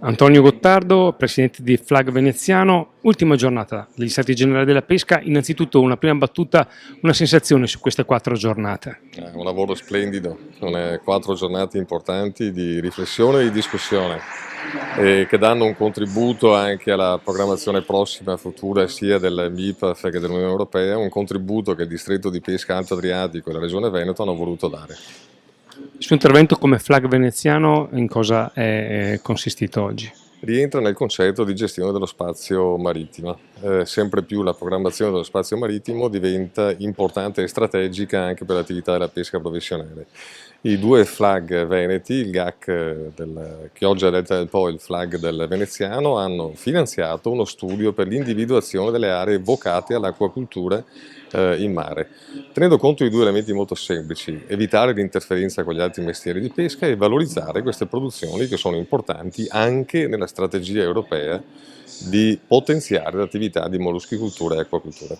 Antonio Gottardo, presidente di Flag Veneziano, ultima giornata degli Stati Generali della Pesca. Innanzitutto una prima battuta, una sensazione su queste 4 giornate. Un lavoro splendido, sono 4 giornate importanti di riflessione e di discussione che danno un contributo anche alla programmazione prossima futura sia del MIPAF che dell'Unione Europea, un contributo che il distretto di pesca Alto Adriatico e la Regione Veneto hanno voluto dare. Il suo intervento come Flag Veneziano in cosa è consistito oggi? Rientra nel concetto di gestione dello spazio marittimo. Sempre più la programmazione dello spazio marittimo diventa importante e strategica anche per l'attività della pesca professionale. I 2 flag veneti, il GAC del Chioggia Delta del Po e il flag del Veneziano, hanno finanziato uno studio per l'individuazione delle aree vocate all'acquacultura in mare, tenendo conto di 2 elementi molto semplici: evitare l'interferenza con gli altri mestieri di pesca e valorizzare queste produzioni che sono importanti anche nella strategia europea di potenziare l'attività di molluschicoltura e acquacultura.